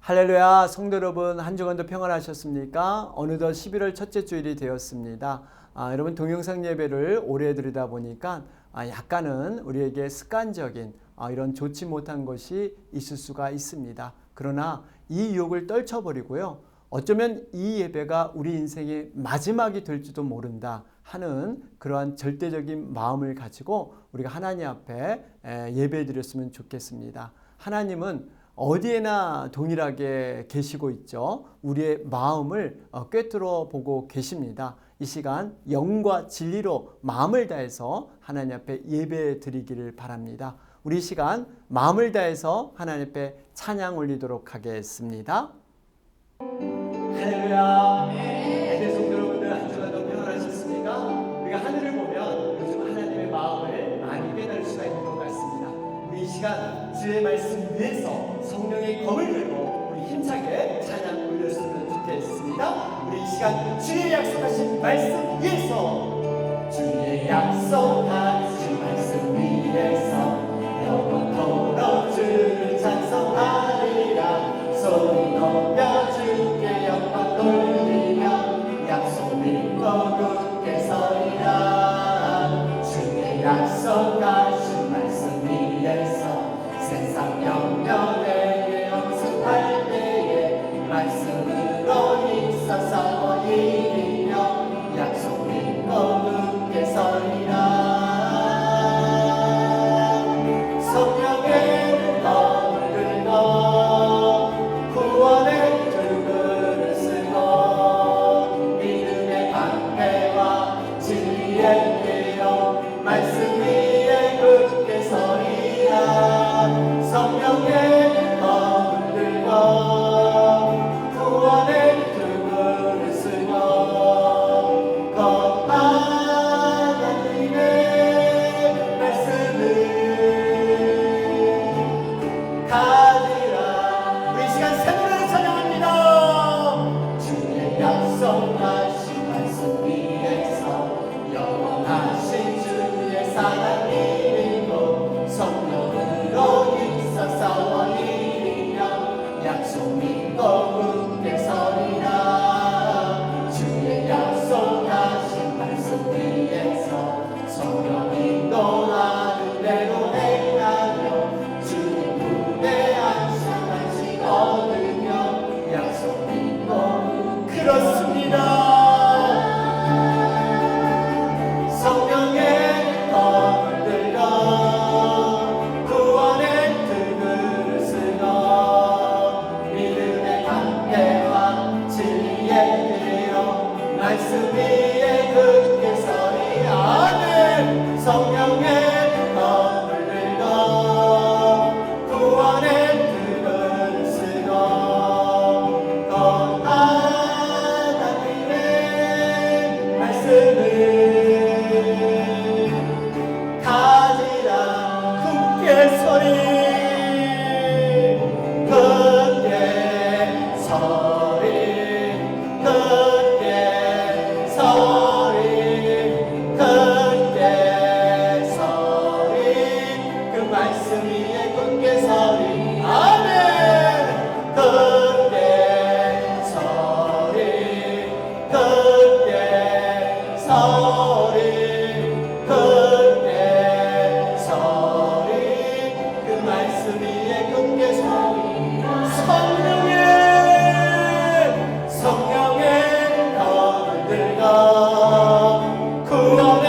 할렐루야, 성도 여러분, 한 주간도 평안하셨습니까? 어느덧 11월 첫째 주일이 되었습니다. 여러분 동영상 예배를 오래 드리다 보니까 약간은 우리에게 습관적인 이런 좋지 못한 것이 있을 수가 있습니다. 그러나 이 유혹을 떨쳐버리고요. 어쩌면 이 예배가 우리 인생의 마지막이 될지도 모른다 하는 그러한 절대적인 마음을 가지고 우리가 하나님 앞에 예배 드렸으면 좋겠습니다. 하나님은 어디에나 동일하게 계시고 있죠. 우리의 마음을 꿰뚫어 보고 계십니다. 이 시간 영과 진리로 마음을 다해서 하나님 앞에 예배 드리기를 바랍니다. 우리 이 시간 마음을 다해서 하나님 앞에 찬양 올리도록 하겠습니다. 할렐루야. 애들 성도 여러분들 한 주간도 평안하셨습니까? 우리가 하늘을 보면 요즘 하나님의 마음을 많이 깨달을 수가 있는 것 같습니다. 우리 이 시간 주의 말씀 위에서 성령의 검을 들고 우리 힘차게 찬양 올렸으면 좋겠습니다. 우리 이 시간 주의 약속하신 말씀 위에서 주의 약속하신 말씀 위에서 영원토록 주를 찬송하리라. 소리 높여 주께 영광 돌리며 약속 믿고 굳게 서리라. 주의 약속하신 말씀 위에서 세상 영역에게 영습할 때에 말씀으로 힘써 싸워 이기며 약속 믿고 굳게 서리라. 성령의 검을 들고 구원의 도구를 쓰고 믿음의 방패와 진리의 기록 말씀 위에 굳게 서리라. 성령의 검을 들고 구원의 도구를 쓰고 하나님의 말씀을 가지라. 우리 시간 새노래를 찬양합니다. 주의 약속하신 말씀 위에서 영원하신 주의 사랑 믿고 성령으로 힘써 싸워 이기며 약속 믿고 굳게 서리라. 주의 약속하신 말씀 위에서 성령 인도하는 대로 행하며 주님 품에 안식 얻으며 약속 믿고 그렇습니다. 성령의 검을 들고 구원의 도구를 쓰고 믿음의 방패와 진리의 기록 말씀 위에 굳게 서리. 아멘. 성령의 검을 들고 구원의 도구를 쓰고 하나님의 말씀을 가지라. 굳게 서리. 굳게 서리. 굳게 서리. 굳게 서리. 그 말씀 위에 굳게 서리. 아멘. 굳게 서리. 굳게 서리. 굳게 서리. 그 말씀 위에 굳게 서리. 성령의 검을 들고 구원의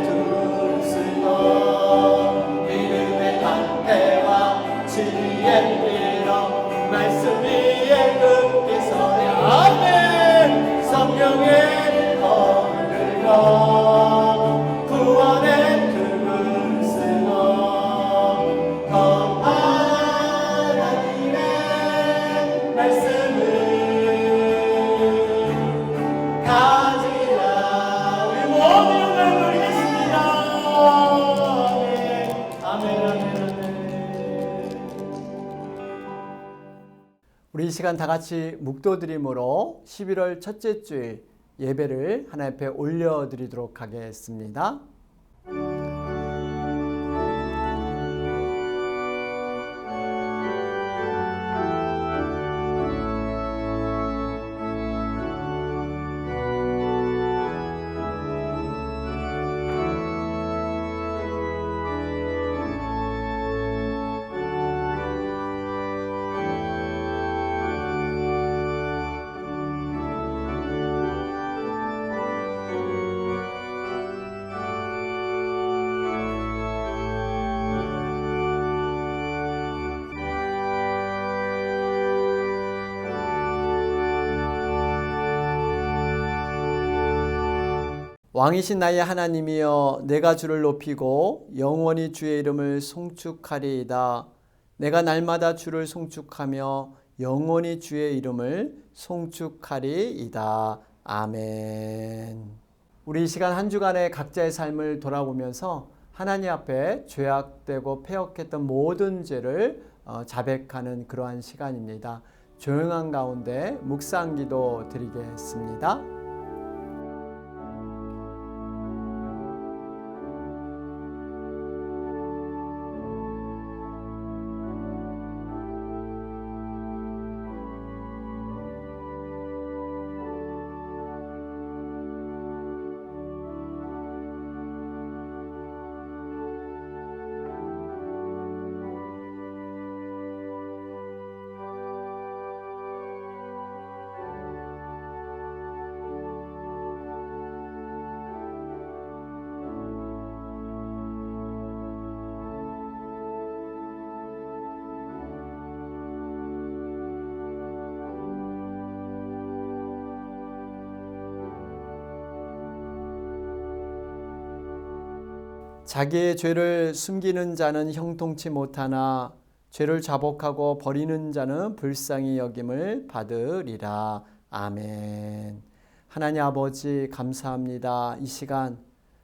도구를 쓰고 믿음의 방패와 진리의 기록 말씀 위에 굳게 서리. 아멘. 성령의 검을 들고 구원의 도구를 쓰고 하나님의 말씀을 가지라. 우리 모두 영광을 돌리겠습니다. 아멘. 아멘. 우리 이 시간 다 같이 묵도드림으로 11월 첫째 주일 예배를 하나님 앞에 올려드리도록 하겠습니다. 왕이신 나의 하나님이여 내가 주를 높이고 영원히 주의 이름을 송축하리이다. 내가 날마다 주를 송축하며 영원히 주의 이름을 송축하리이다. 아멘. 우리 이 시간 한 주간의 각자의 삶을 돌아보면서 하나님 앞에 죄악되고 패역했던 모든 죄를 자백하는 그러한 시간입니다. 조용한 가운데 묵상기도 드리겠습니다. 자기의 죄를 숨기는 자는 형통치 못하나 죄를 자복하고 버리는 자는 불쌍히 여김을 받으리라. 아멘. 하나님 아버지 감사합니다. 이 시간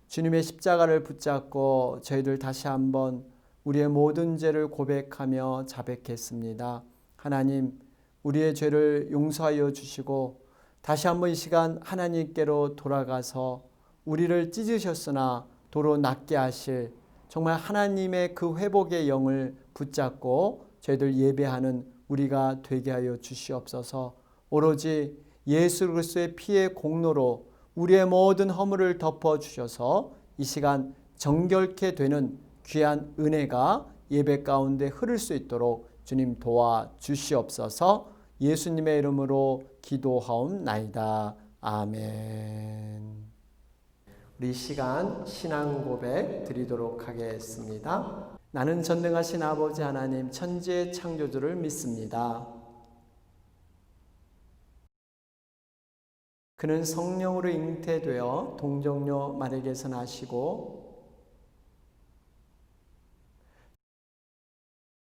주님의 십자가를 붙잡고 저희들 다시 한번 우리의 모든 죄를 고백하며 자백했습니다. 하나님, 우리의 죄를 용서하여 주시고 다시 한번 이 시간 하나님께로 돌아가서 우리를 찢으셨으나 도로 낫게 하실 정말 하나님의 그 회복의 영을 붙잡고 저희들 예배하는 우리가 되게 하여 주시옵소서. 오로지 예수 그리스도의 피의 공로로 우리의 모든 허물을 덮어주셔서 이 시간 정결케 되는 귀한 은혜가 예배 가운데 흐를 수 있도록 주님 도와주시옵소서. 예수님의 이름으로 기도하옵나이다. 아멘. 우리 이 시간 신앙 고백 드리도록 하겠습니다. 나는 전능하신 아버지 하나님 천지의 창조주를 믿습니다. 그는 성령으로 잉태되어 동정녀 마리아에게서 나시고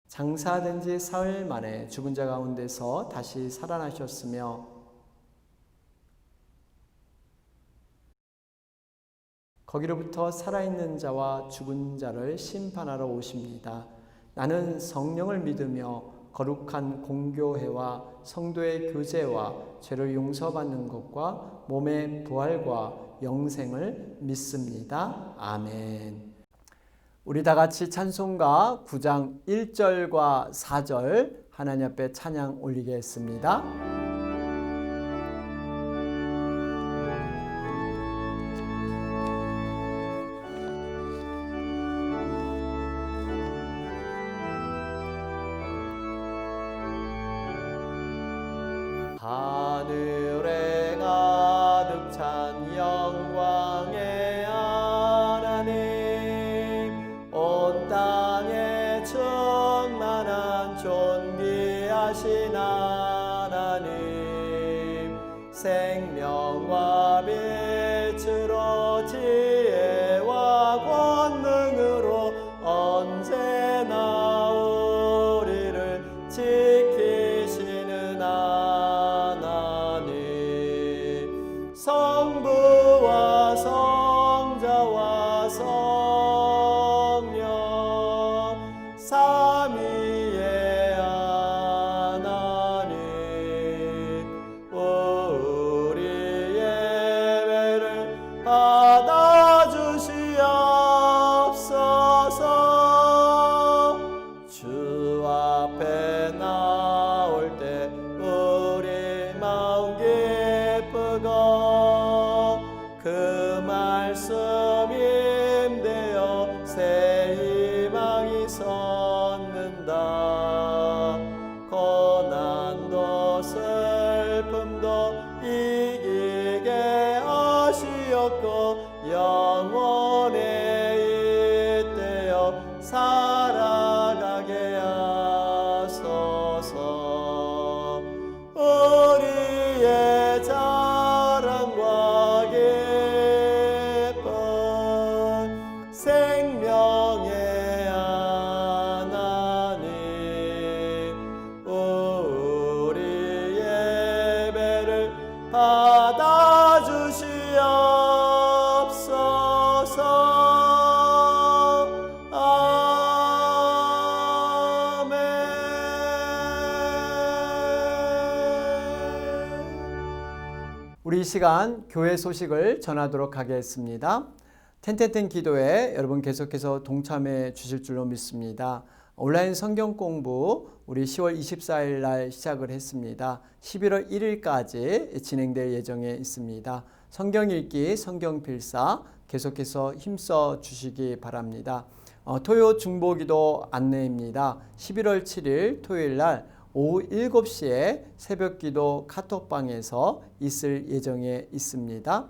장사된 지 사흘 만에 죽은 자 가운데서 다시 살아나셨으며 거기로부터 살아있는 자와 죽은 자를 심판하러 오십니다. 나는 성령을 믿으며 거룩한 공교회와 성도의 교제와 죄를 용서받는 것과 몸의 부활과 영생을 믿습니다. 아멘. 우리 다 같이 찬송가 9장 1절과 4절 하나님 앞에 찬양 올리겠습니다. 하늘에 가득 찬 영광의 하나님, 온 땅에 충만한 존귀하신 하나님, 생명과 빛으로 지혜와 권능으로 언제나 우리를 지키시는 성부와 성자와 성령 삼위의 하나님, 우리 예배를 받아주시옵소서. 주 앞에 나올 때 우리 마음 기쁘고 그 말씀 임되어 새 희망이 솟는다. 고난도 슬픔도 이기게 하시었고 영원에 잇대어 살아가게 하소서. 우리의 자랑과 우리 이 시간 교회 소식을 전하도록 하겠습니다. 텐텐텐 기도에 여러분 계속해서 동참해 주실 줄로 믿습니다. 온라인 성경 공부 우리 10월 24일 날 시작을 했습니다. 11월 1일까지 진행될 예정에 있습니다. 성경 읽기, 성경 필사 계속해서 힘써 주시기 바랍니다. 토요 중보기도 안내입니다. 11월 7일 토요일 날 오후 7시에 새벽기도 카톡방에서 있을 예정에 있습니다.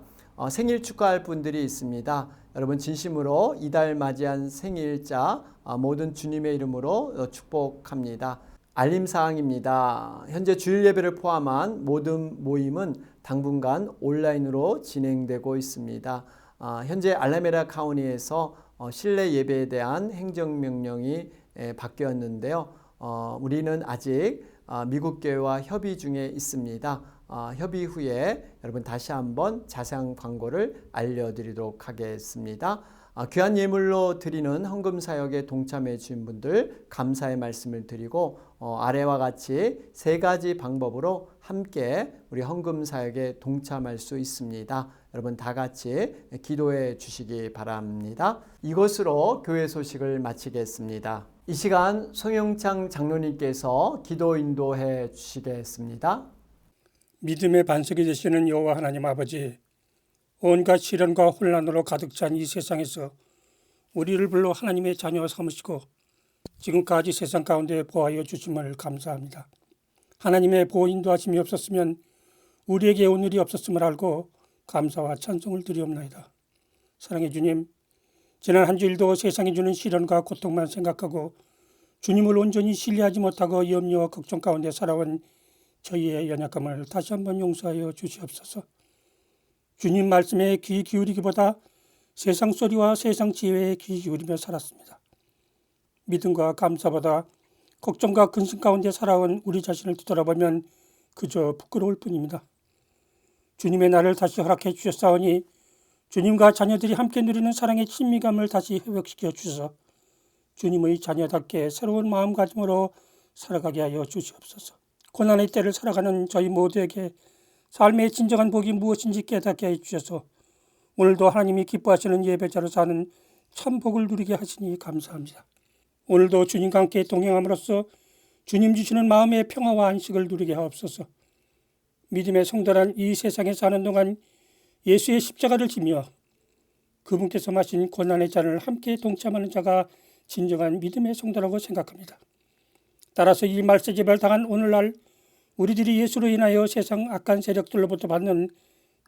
생일 축하할 분들이 있습니다. 여러분 진심으로 이달 맞이한 생일자 모든 주님의 이름으로 축복합니다. 알림사항입니다. 현재 주일 예배를 포함한 모든 모임은 당분간 온라인으로 진행되고 있습니다. 현재 알라메라 카운티에서 실내 예배에 대한 행정명령이 바뀌었는데요. 우리는 아직 미국 교회와 협의 중에 있습니다. 협의 후에 여러분 다시 한번 자세한 광고를 알려드리도록 하겠습니다. 귀한 예물로 드리는 헌금 사역에 동참해 주신 분들 감사의 말씀을 드리고 아래와 같이 세 가지 방법으로 함께 우리 헌금 사역에 동참할 수 있습니다. 여러분 다 같이 기도해 주시기 바랍니다. 이것으로 교회 소식을 마치겠습니다. 이 시간 송영창 장로님께서 기도 인도해 주시겠습니다. 믿음의 반석이 되시는 여호와 하나님 아버지, 온갖 시련과 혼란으로 가득 찬 이 세상에서 우리를 불러 하나님의 자녀 삼으시고 지금까지 세상 가운데 보호하여 주심을 감사합니다. 하나님의 보호 인도하심이 없었으면 우리에게 오늘이 없었음을 알고 감사와 찬송을 드리옵나이다. 사랑의 주님, 지난 한 주일도 세상이 주는 시련과 고통만 생각하고 주님을 온전히 신뢰하지 못하고 염려와 걱정 가운데 살아온 저희의 연약함을 다시 한번 용서하여 주시옵소서. 주님 말씀에 귀 기울이기보다 세상 소리와 세상 지혜에 귀 기울이며 살았습니다. 믿음과 감사보다 걱정과 근심 가운데 살아온 우리 자신을 뒤돌아보면 그저 부끄러울 뿐입니다. 주님의 날을 다시 허락해 주셨사오니 주님과 자녀들이 함께 누리는 사랑의 친밀감을 다시 회복시켜 주셔서 주님의 자녀답게 새로운 마음가짐으로 살아가게 하여 주시옵소서. 고난의 때를 살아가는 저희 모두에게 삶의 진정한 복이 무엇인지 깨닫게 해주셔서 오늘도 하나님이 기뻐하시는 예배자로 사는 참 복을 누리게 하시니 감사합니다. 오늘도 주님과 함께 동행함으로써 주님 주시는 마음의 평화와 안식을 누리게 하옵소서. 믿음의 성도란 이 세상에 사는 동안 예수의 십자가를 지며 그분께서 마신 고난의 잔을 함께 동참하는 자가 진정한 믿음의 성도라고 생각합니다. 따라서 이 말세제별 당한 오늘날 우리들이 예수로 인하여 세상 악한 세력들로부터 받는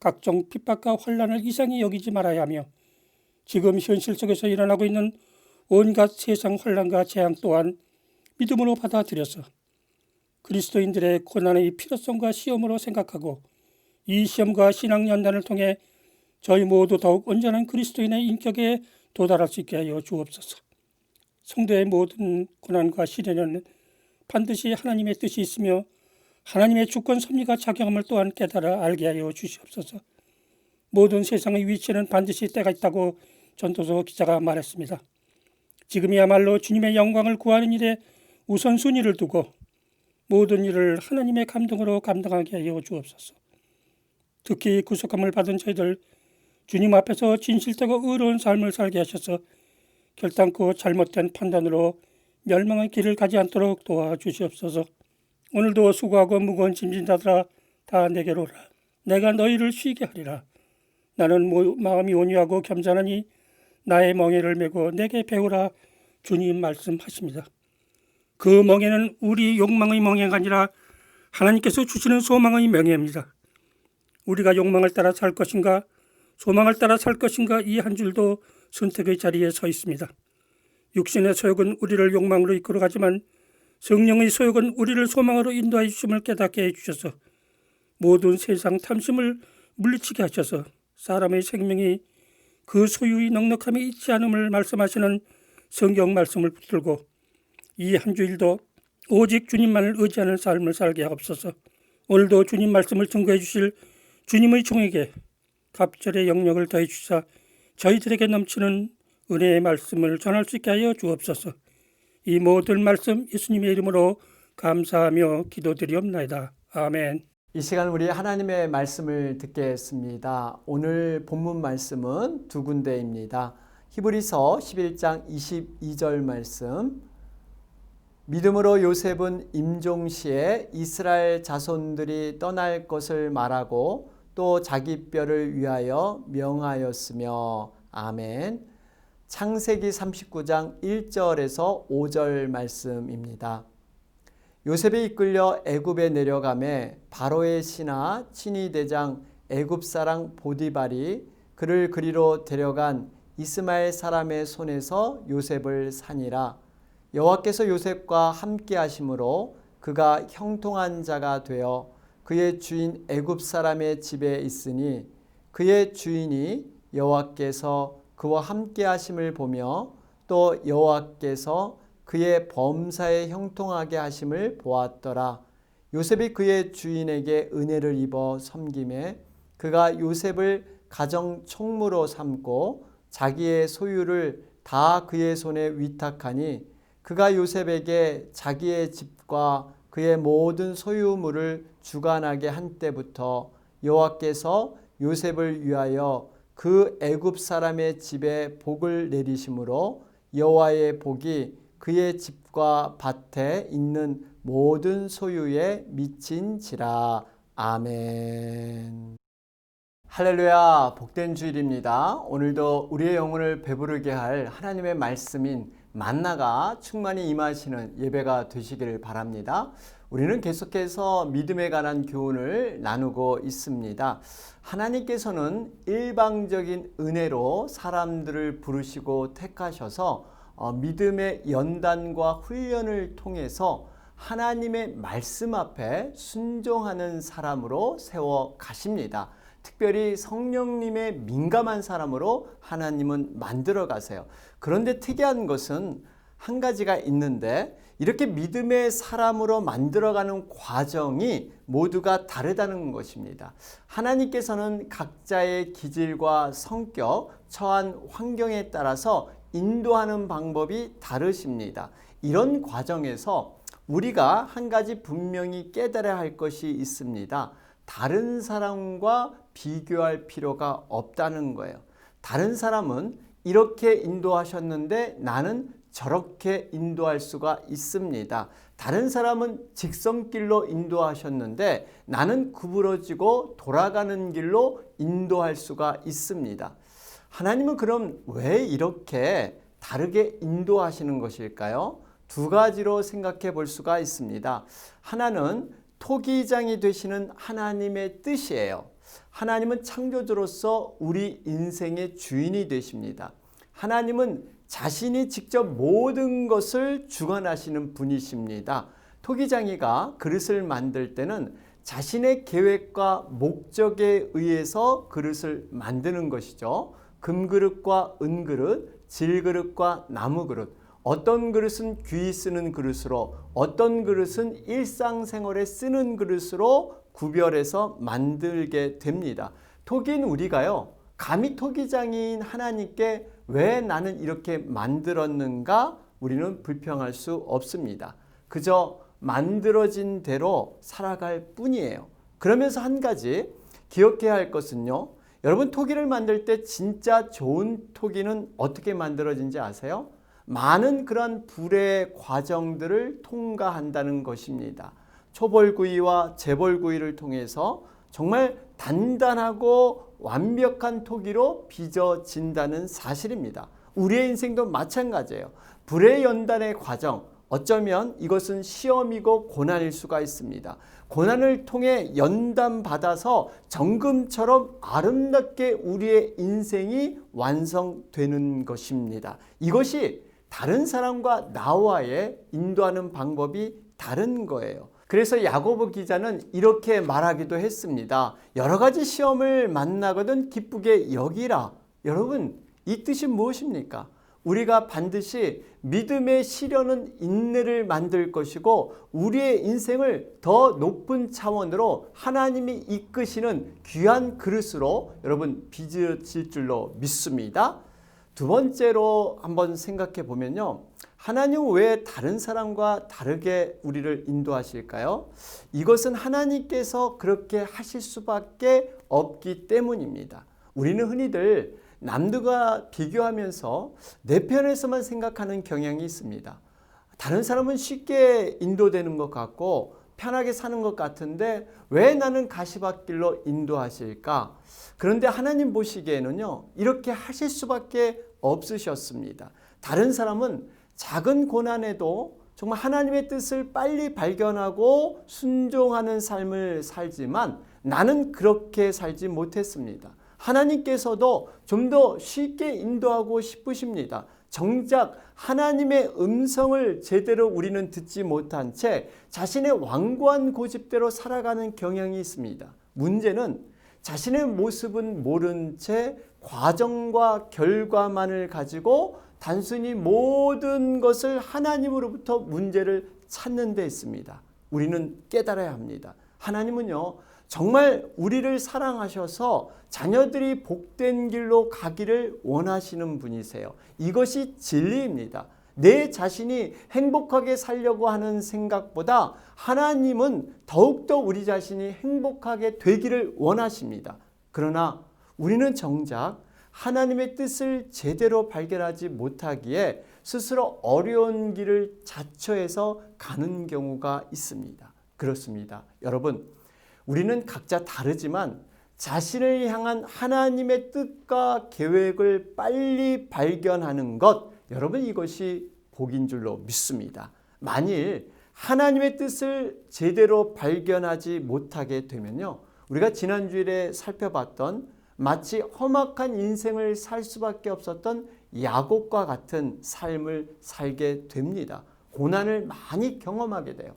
각종 핍박과 환난을 이상히 여기지 말아야 하며 지금 현실 속에서 일어나고 있는 온갖 세상 환난과 재앙 또한 믿음으로 받아들여서 그리스도인들의 고난의 필요성과 시험으로 생각하고 이 시험과 신앙연단을 통해 저희 모두 더욱 온전한 그리스도인의 인격에 도달할 수 있게 하여 주옵소서. 성도의 모든 고난과 시련은 반드시 하나님의 뜻이 있으며 하나님의 주권 섭리가 작용함을 또한 깨달아 알게 하여 주시옵소서. 모든 세상의 위치는 반드시 때가 있다고 전도서 기자가 말했습니다. 지금이야말로 주님의 영광을 구하는 일에 우선순위를 두고 모든 일을 하나님의 감동으로 감당하게 하여 주옵소서. 특히 구속함을 받은 저희들 주님 앞에서 진실되고 의로운 삶을 살게 하셔서 결단코 잘못된 판단으로 멸망의 길을 가지 않도록 도와주시옵소서. 오늘도 수고하고 무거운 짐진 자들아 다 내게로 오라. 내가 너희를 쉬게 하리라. 나는 마음이 온유하고 겸손하니 나의 멍에를 메고 내게 배우라. 주님 말씀하십니다. 그 멍에는 우리 욕망의 멍에가 아니라 하나님께서 주시는 소망의 멍에입니다. 우리가 욕망을 따라 살 것인가 소망을 따라 살 것인가 이 한 줄도 선택의 자리에 서 있습니다. 육신의 소욕은 우리를 욕망으로 이끌어가지만 성령의 소욕은 우리를 소망으로 인도하여 주심을 깨닫게 해주셔서 모든 세상 탐심을 물리치게 하셔서 사람의 생명이 그 소유의 넉넉함에 있지 않음을 말씀하시는 성경 말씀을 붙들고 이 한 주일도 오직 주님만을 의지하는 삶을 살게 하옵소서. 오늘도 주님 말씀을 증거해 주실 주님의 종에게 갑절의 영역을 더해 주사 저희들에게 넘치는 은혜의 말씀을 전할 수 있게 하여 주옵소서. 이 모든 말씀 예수님의 이름으로 감사하며 기도드리옵나이다. 아멘. 이 시간 우리 하나님의 말씀을 듣겠습니다. 오늘 본문 말씀은 두 군데입니다. 히브리서 11장 22절 말씀. 믿음으로 요셉은 임종시에 이스라엘 자손들이 떠날 것을 말하고 또 자기 뼈를 위하여 명하였으며. 아멘. 창세기 39장 1절에서 5절 말씀입니다. 요셉이 이끌려 애굽에 내려가매 바로의 신하 친위 대장 애굽 사람 보디발이 그를 그리로 데려간 이스마엘 사람의 손에서 요셉을 산이라. 여호와께서 요셉과 함께 하심으로 그가 형통한 자가 되어 그의 주인 애굽 사람의 집에 있으니 그의 주인이 여호와께서 그와 함께 하심을 보며 또 여호와께서 그의 범사에 형통하게 하심을 보았더라. 요셉이 그의 주인에게 은혜를 입어 섬김에 그가 요셉을 가정 총무로 삼고 자기의 소유를 다 그의 손에 위탁하니 그가 요셉에게 자기의 집과 그의 모든 소유물을 주관하게 한 때부터 여호와께서 요셉을 위하여 그 애굽 사람의 집에 복을 내리심으로 여호와의 복이 그의 집과 밭에 있는 모든 소유에 미친지라. 아멘. 할렐루야, 복된 주일입니다. 오늘도 우리의 영혼을 배부르게 할 하나님의 말씀인 만나가 충만히 임하시는 예배가 되시기를 바랍니다. 우리는 계속해서 믿음에 관한 교훈을 나누고 있습니다. 하나님께서는 일방적인 은혜로 사람들을 부르시고 택하셔서 믿음의 연단과 훈련을 통해서 하나님의 말씀 앞에 순종하는 사람으로 세워 가십니다. 특별히 성령님의 민감한 사람으로 하나님은 만들어 가세요. 그런데 특이한 것은 한 가지가 있는데 이렇게 믿음의 사람으로 만들어가는 과정이 모두가 다르다는 것입니다. 하나님께서는 각자의 기질과 성격, 처한 환경에 따라서 인도하는 방법이 다르십니다. 이런 과정에서 우리가 한 가지 분명히 깨달아야 할 것이 있습니다. 다른 사람과 비교할 필요가 없다는 거예요. 다른 사람은 이렇게 인도하셨는데 나는 저렇게 인도할 수가 있습니다. 다른 사람은 직선길로 인도하셨는데 나는 구부러지고 돌아가는 길로 인도할 수가 있습니다. 하나님은 그럼 왜 이렇게 다르게 인도하시는 것일까요? 두 가지로 생각해 볼 수가 있습니다. 하나는 토기장이 되시는 하나님의 뜻이에요. 하나님은 창조주로서 우리 인생의 주인이 되십니다. 하나님은 자신이 직접 모든 것을 주관하시는 분이십니다. 토기장이가 그릇을 만들 때는 자신의 계획과 목적에 의해서 그릇을 만드는 것이죠. 금그릇과 은그릇, 질그릇과 나무그릇, 어떤 그릇은 귀히 쓰는 그릇으로 어떤 그릇은 일상생활에 쓰는 그릇으로 구별해서 만들게 됩니다. 토기인 우리가요, 감히 토기장인 하나님께 왜 나는 이렇게 만들었는가 우리는 불평할 수 없습니다. 그저 만들어진 대로 살아갈 뿐이에요. 그러면서 한 가지 기억해야 할 것은요, 여러분 토기를 만들 때 진짜 좋은 토기는 어떻게 만들어진지 아세요? 많은 그런 불의 과정들을 통과한다는 것입니다. 초벌구이와 재벌구이를 통해서 정말 단단하고 완벽한 토기로 빚어진다는 사실입니다. 우리의 인생도 마찬가지예요. 불의 연단의 과정, 어쩌면 이것은 시험이고 고난일 수가 있습니다. 고난을 통해 연단받아서 정금처럼 아름답게 우리의 인생이 완성되는 것입니다. 이것이 다른 사람과 나와의 인도하는 방법이 다른 거예요. 그래서 야고보 기자는 이렇게 말하기도 했습니다. 여러 가지 시험을 만나거든 기쁘게 여기라. 여러분, 이 뜻이 무엇입니까? 우리가 반드시 믿음의 시련은 인내를 만들 것이고 우리의 인생을 더 높은 차원으로 하나님이 이끄시는 귀한 그릇으로 여러분 빚어질 줄로 믿습니다. 두 번째로 한번 생각해 보면요, 하나님은 왜 다른 사람과 다르게 우리를 인도하실까요? 이것은 하나님께서 그렇게 하실 수밖에 없기 때문입니다. 우리는 흔히들 남들과 비교하면서 내 편에서만 생각하는 경향이 있습니다. 다른 사람은 쉽게 인도되는 것 같고 편하게 사는 것 같은데 왜 나는 가시밭길로 인도하실까? 그런데 하나님 보시기에는요, 이렇게 하실 수밖에 없으셨습니다. 다른 사람은 작은 고난에도 정말 하나님의 뜻을 빨리 발견하고 순종하는 삶을 살지만 나는 그렇게 살지 못했습니다. 하나님께서도 좀 더 쉽게 인도하고 싶으십니다. 정작 하나님의 음성을 제대로 우리는 듣지 못한 채 자신의 완고한 고집대로 살아가는 경향이 있습니다. 문제는 자신의 모습은 모른 채 과정과 결과만을 가지고 단순히 모든 것을 하나님으로부터 문제를 찾는 데 있습니다. 우리는 깨달아야 합니다. 하나님은요, 정말 우리를 사랑하셔서 자녀들이 복된 길로 가기를 원하시는 분이세요. 이것이 진리입니다. 내 자신이 행복하게 살려고 하는 생각보다 하나님은 더욱더 우리 자신이 행복하게 되기를 원하십니다. 그러나 우리는 정작 하나님의 뜻을 제대로 발견하지 못하기에 스스로 어려운 길을 자처해서 가는 경우가 있습니다. 그렇습니다. 여러분, 우리는 각자 다르지만 자신을 향한 하나님의 뜻과 계획을 빨리 발견하는 것, 여러분 이것이 복인 줄로 믿습니다. 만일 하나님의 뜻을 제대로 발견하지 못하게 되면요, 우리가 지난주일에 살펴봤던 마치 험악한 인생을 살 수밖에 없었던 야곱과 같은 삶을 살게 됩니다. 고난을 많이 경험하게 돼요.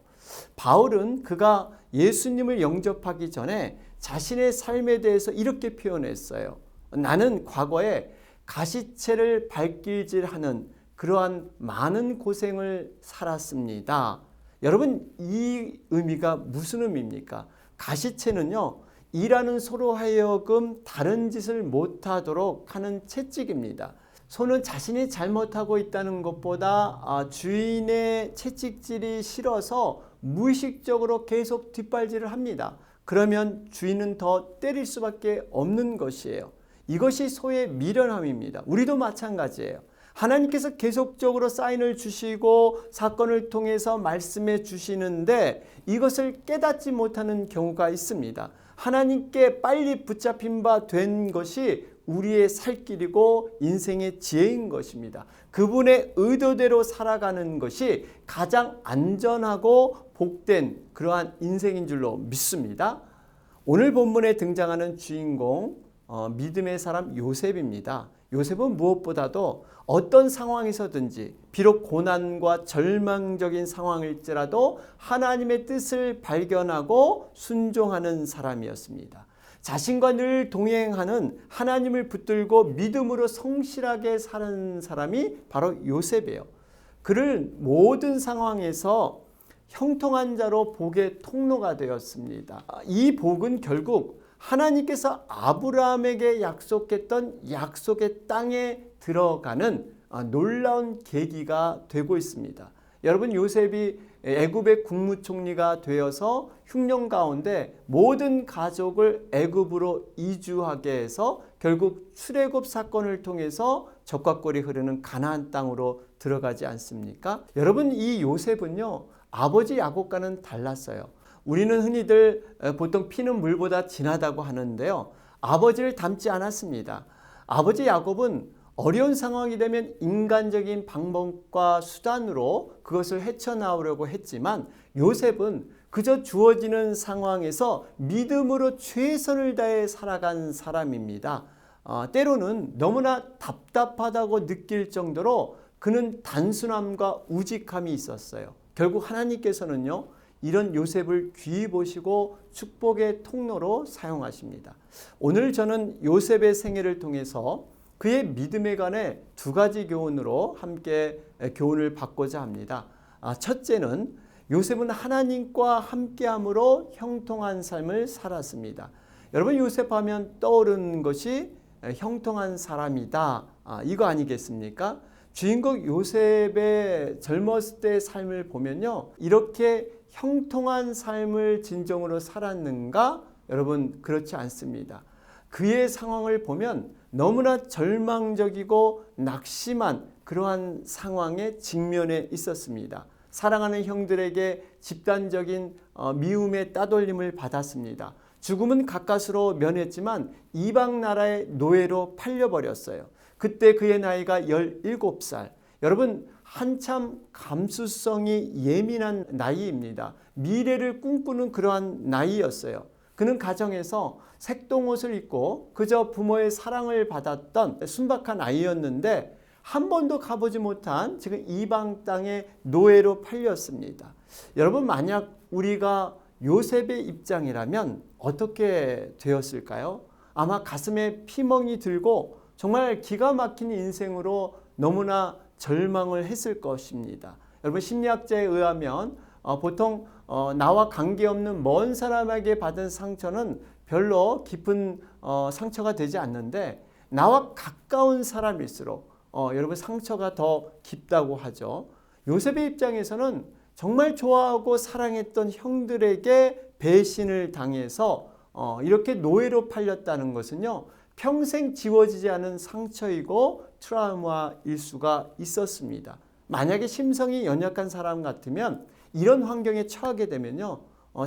바울은 그가 예수님을 영접하기 전에 자신의 삶에 대해서 이렇게 표현했어요. 나는 과거에 가시채를 발길질하는 그러한 많은 고생을 살았습니다. 여러분, 이 의미가 무슨 의미입니까? 가시채는요, 일하는 소로 하여금 다른 짓을 못하도록 하는 채찍입니다. 소는 자신이 잘못하고 있다는 것보다 주인의 채찍질이 싫어서 무의식적으로 계속 뒷발질을 합니다. 그러면 주인은 더 때릴 수밖에 없는 것이에요. 이것이 소의 미련함입니다. 우리도 마찬가지예요. 하나님께서 계속적으로 사인을 주시고 사건을 통해서 말씀해 주시는데 이것을 깨닫지 못하는 경우가 있습니다. 하나님께 빨리 붙잡힌 바 된 것이 우리의 살 길이고 인생의 지혜인 것입니다. 그분의 의도대로 살아가는 것이 가장 안전하고 복된 그러한 인생인 줄로 믿습니다. 오늘 본문에 등장하는 주인공 믿음의 사람 요셉입니다. 요셉은 무엇보다도 어떤 상황에서든지 비록 고난과 절망적인 상황일지라도 하나님의 뜻을 발견하고 순종하는 사람이었습니다. 자신과 늘 동행하는 하나님을 붙들고 믿음으로 성실하게 사는 사람이 바로 요셉이에요. 그를 모든 상황에서 형통한 자로 복의 통로가 되었습니다. 이 복은 결국 하나님께서 아브라함에게 약속했던 약속의 땅에 들어가는 놀라운 계기가 되고 있습니다. 여러분, 요셉이 애굽의 국무총리가 되어서 흉년 가운데 모든 가족을 애굽으로 이주하게 해서 결국 출애굽 사건을 통해서 적과 꿀이 흐르는 가나안 땅으로 들어가지 않습니까? 여러분, 이 요셉은요, 아버지 야곱과는 달랐어요. 우리는 흔히들 보통 피는 물보다 진하다고 하는데요, 아버지를 닮지 않았습니다. 아버지 야곱은 어려운 상황이 되면 인간적인 방법과 수단으로 그것을 헤쳐나오려고 했지만 요셉은 그저 주어지는 상황에서 믿음으로 최선을 다해 살아간 사람입니다. 때로는 너무나 답답하다고 느낄 정도로 그는 단순함과 우직함이 있었어요. 결국 하나님께서는요, 이런 요셉을 귀히 보시고 축복의 통로로 사용하십니다. 오늘 저는 요셉의 생애를 통해서 그의 믿음에 관해 두 가지 교훈으로 함께 교훈을 받고자 합니다. 첫째는 요셉은 하나님과 함께함으로 형통한 삶을 살았습니다. 여러분, 요셉하면 떠오르는 것이 형통한 사람이다, 이거 아니겠습니까? 주인공 요셉의 젊었을 때의 삶을 보면요, 이렇게 형통한 삶을 진정으로 살았는가? 여러분, 그렇지 않습니다. 그의 상황을 보면 너무나 절망적이고 낙심한 그러한 상황에 직면해 있었습니다. 사랑하는 형들에게 집단적인 미움의 따돌림을 받았습니다. 죽음은 가까스로 면했지만 이방 나라의 노예로 팔려버렸어요. 그때 그의 나이가 17살. 여러분, 한참 감수성이 예민한 나이입니다. 미래를 꿈꾸는 그러한 나이였어요. 그는 가정에서 색동옷을 입고 그저 부모의 사랑을 받았던 순박한 아이였는데 한 번도 가보지 못한 지금 이방 땅의 노예로 팔렸습니다. 여러분, 만약 우리가 요셉의 입장이라면 어떻게 되었을까요? 아마 가슴에 피멍이 들고 정말 기가 막힌 인생으로 너무나 절망을 했을 것입니다. 여러분, 심리학자에 의하면 보통 나와 관계없는 먼 사람에게 받은 상처는 별로 깊은 상처가 되지 않는데 나와 가까운 사람일수록 여러분 상처가 더 깊다고 하죠. 요셉의 입장에서는 정말 좋아하고 사랑했던 형들에게 배신을 당해서 이렇게 노예로 팔렸다는 것은요, 평생 지워지지 않은 상처이고 트라우마일 수가 있었습니다. 만약에 심성이 연약한 사람 같으면 이런 환경에 처하게 되면요,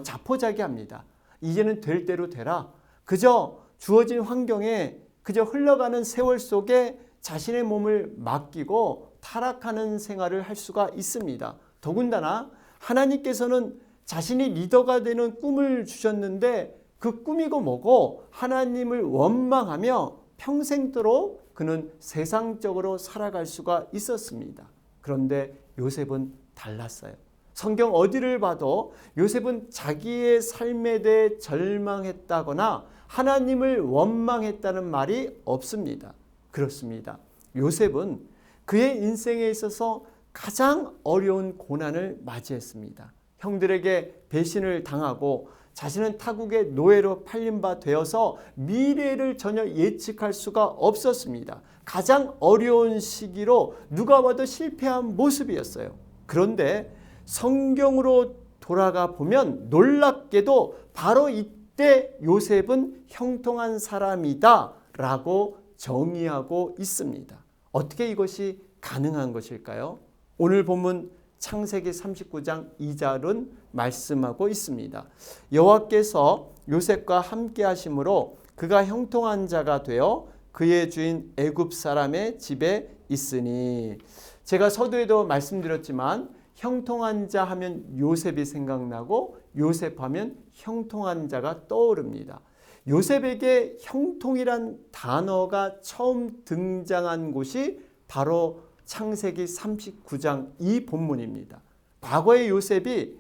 자포자기합니다. 이제는 될 대로 되라. 그저 주어진 환경에 그저 흘러가는 세월 속에 자신의 몸을 맡기고 타락하는 생활을 할 수가 있습니다. 더군다나 하나님께서는 자신이 리더가 되는 꿈을 주셨는데 그 꿈이고 뭐고 하나님을 원망하며 평생도록 그는 세상적으로 살아갈 수가 있었습니다. 그런데 요셉은 달랐어요. 성경 어디를 봐도 요셉은 자기의 삶에 대해 절망했다거나 하나님을 원망했다는 말이 없습니다. 그렇습니다. 요셉은 그의 인생에 있어서 가장 어려운 고난을 맞이했습니다. 형들에게 배신을 당하고 자신은 타국의 노예로 팔린 바 되어서 미래를 전혀 예측할 수가 없었습니다. 가장 어려운 시기로 누가 봐도 실패한 모습이었어요. 그런데 성경으로 돌아가 보면 놀랍게도 바로 이때 요셉은 형통한 사람이다 라고 정의하고 있습니다. 어떻게 이것이 가능한 것일까요? 오늘 본문 창세기 39장 2절은 말씀하고 있습니다. 여호와께서 요셉과 함께 하심으로 그가 형통한 자가 되어 그의 주인 애굽 사람의 집에 있으니. 제가 서두에도 말씀드렸지만 형통한 자 하면 요셉이 생각나고 요셉 하면 형통한 자가 떠오릅니다. 요셉에게 형통이란 단어가 처음 등장한 곳이 바로 창세기 39장 이 본문입니다. 과거의 요셉이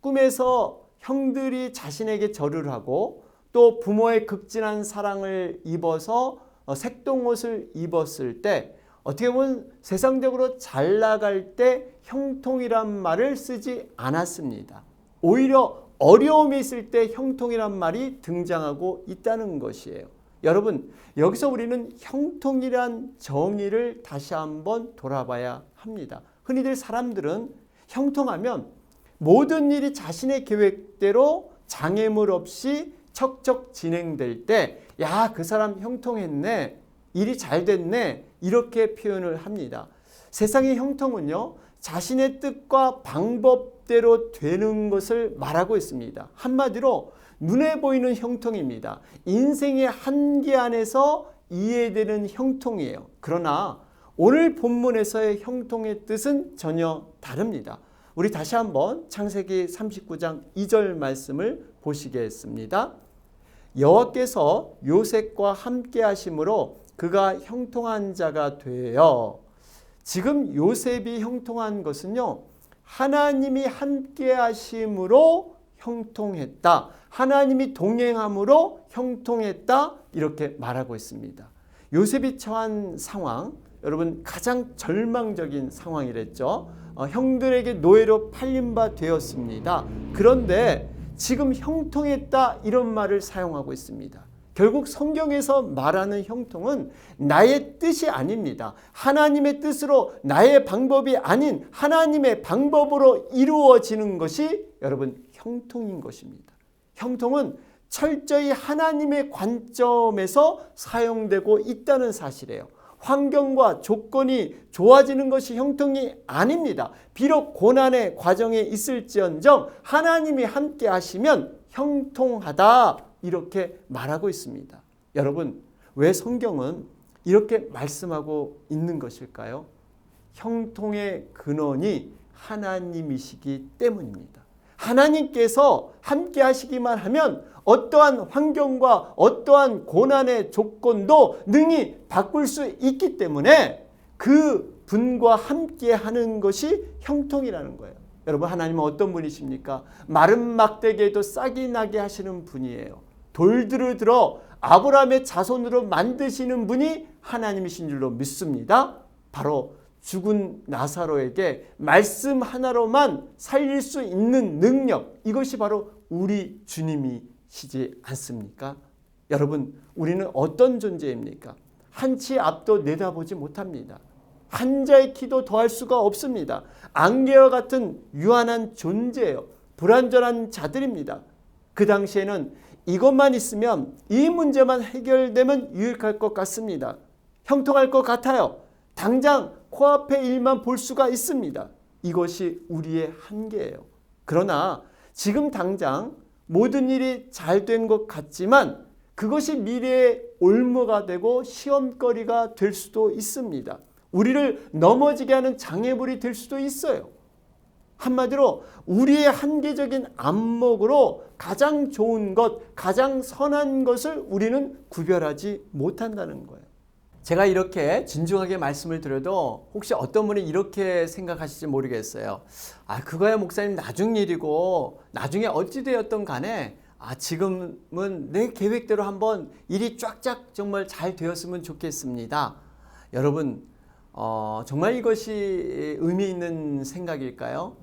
꿈에서 형들이 자신에게 절을 하고 또 부모의 극진한 사랑을 입어서 색동옷을 입었을 때 어떻게 보면 세상적으로 잘 나갈 때 형통이란 말을 쓰지 않았습니다. 오히려 어려움이 있을 때 형통이란 말이 등장하고 있다는 것이에요. 여러분, 여기서 우리는 형통이란 정의를 다시 한번 돌아봐야 합니다. 흔히들 사람들은 형통하면 모든 일이 자신의 계획대로 장애물 없이 척척 진행될 때, 야, 그 사람 형통했네, 일이 잘 됐네, 이렇게 표현을 합니다. 세상의 형통은요, 자신의 뜻과 방법대로 되는 것을 말하고 있습니다. 한마디로 눈에 보이는 형통입니다. 인생의 한계 안에서 이해되는 형통이에요. 그러나 오늘 본문에서의 형통의 뜻은 전혀 다릅니다. 우리 다시 한번 창세기 39장 2절 말씀을 보시겠습니다. 여호와께서 요셉과 함께 하심으로 그가 형통한 자가 되어. 지금 요셉이 형통한 것은요, 하나님이 함께 하심으로 형통했다. 하나님이 동행함으로 형통했다. 이렇게 말하고 있습니다. 요셉이 처한 상황, 여러분 가장 절망적인 상황이랬죠. 형들에게 노예로 팔린 바 되었습니다. 그런데 지금 형통했다 이런 말을 사용하고 있습니다. 결국 성경에서 말하는 형통은 나의 뜻이 아닙니다. 하나님의 뜻으로 나의 방법이 아닌 하나님의 방법으로 이루어지는 것이 여러분 형통인 것입니다. 형통은 철저히 하나님의 관점에서 사용되고 있다는 사실이에요. 환경과 조건이 좋아지는 것이 형통이 아닙니다. 비록 고난의 과정에 있을지언정 하나님이 함께 하시면 형통하다 이렇게 말하고 있습니다. 여러분, 왜 성경은 이렇게 말씀하고 있는 것일까요? 형통의 근원이 하나님이시기 때문입니다. 하나님께서 함께 하시기만 하면 어떠한 환경과 어떠한 고난의 조건도 능히 바꿀 수 있기 때문에 그 분과 함께 하는 것이 형통이라는 거예요. 여러분, 하나님은 어떤 분이십니까? 마른 막대기에도 싹이 나게 하시는 분이에요. 돌들을 들어 아브라함의 자손으로 만드시는 분이 하나님이신 줄로 믿습니다. 바로 죽은 나사로에게 말씀 하나로만 살릴 수 있는 능력, 이것이 바로 우리 주님이시지 않습니까? 여러분, 우리는 어떤 존재입니까? 한치 앞도 내다보지 못합니다. 한자의 키도 더할 수가 없습니다. 안개와 같은 유한한 존재예요. 불완전한 자들입니다. 그 당시에는 이것만 있으면, 이 문제만 해결되면 유익할 것 같습니다. 형통할 것 같아요. 당장 코앞의 일만 볼 수가 있습니다. 이것이 우리의 한계예요. 그러나 지금 당장 모든 일이 잘 된 것 같지만 그것이 미래의 올무가 되고 시험거리가 될 수도 있습니다. 우리를 넘어지게 하는 장애물이 될 수도 있어요. 한마디로 우리의 한계적인 안목으로 가장 좋은 것, 가장 선한 것을 우리는 구별하지 못한다는 거예요. 제가 이렇게 진중하게 말씀을 드려도 혹시 어떤 분이 이렇게 생각하실지 모르겠어요. 그거야 목사님 나중 일이고 나중에 어찌 되었던 간에 지금은 내 계획대로 한번 일이 쫙쫙 정말 잘 되었으면 좋겠습니다. 여러분, 정말 이것이 의미 있는 생각일까요?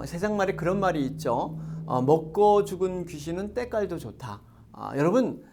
세상 말에 그런 말이 있죠. 먹고 죽은 귀신은 때깔도 좋다. 여러분,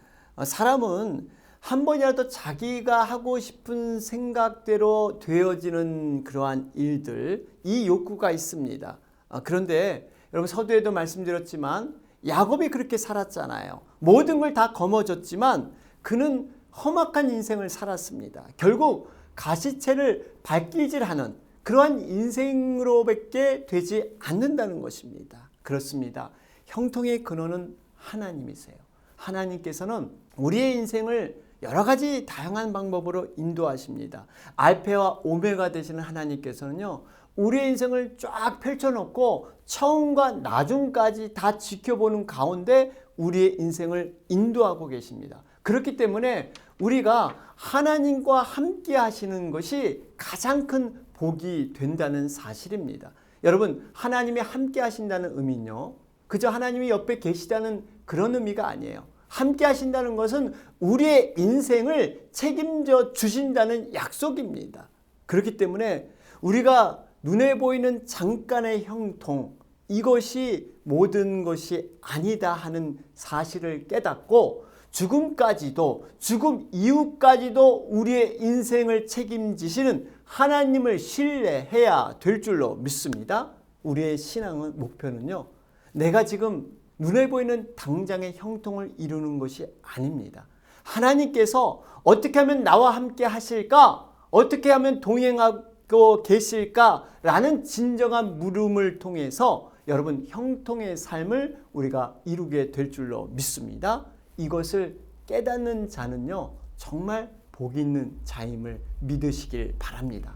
사람은 한 번이라도 자기가 하고 싶은 생각대로 되어지는 그러한 일들, 이 욕구가 있습니다. 그런데 여러분, 서두에도 말씀드렸지만 야곱이 그렇게 살았잖아요. 모든 걸 다 거머쥐었지만 그는 험악한 인생을 살았습니다. 결국 가시채를 발길질하는 그러한 인생으로밖에 되지 않는다는 것입니다. 그렇습니다. 형통의 근원은 하나님이세요. 하나님께서는 우리의 인생을 여러 가지 다양한 방법으로 인도하십니다. 알파와 오메가 되시는 하나님께서는요, 우리의 인생을 쫙 펼쳐놓고 처음과 나중까지 다 지켜보는 가운데 우리의 인생을 인도하고 계십니다. 그렇기 때문에 우리가 하나님과 함께 하시는 것이 가장 큰 복이 된다는 사실입니다. 여러분, 하나님이 함께 하신다는 의미는요, 그저 하나님이 옆에 계시다는 그런 의미가 아니에요. 함께 하신다는 것은 우리의 인생을 책임져 주신다는 약속입니다. 그렇기 때문에 우리가 눈에 보이는 잠깐의 형통, 이것이 모든 것이 아니다 하는 사실을 깨닫고 죽음까지도, 죽음 이후까지도 우리의 인생을 책임지시는 하나님을 신뢰해야 될 줄로 믿습니다. 우리의 신앙은, 목표는요, 내가 지금 눈에 보이는 당장의 형통을 이루는 것이 아닙니다. 하나님께서 어떻게 하면 나와 함께 하실까? 어떻게 하면 동행하고 계실까라는 진정한 물음을 통해서 여러분, 형통의 삶을 우리가 이루게 될 줄로 믿습니다. 이것을 깨닫는 자는요, 정말 복 있는 자임을 믿으시길 바랍니다.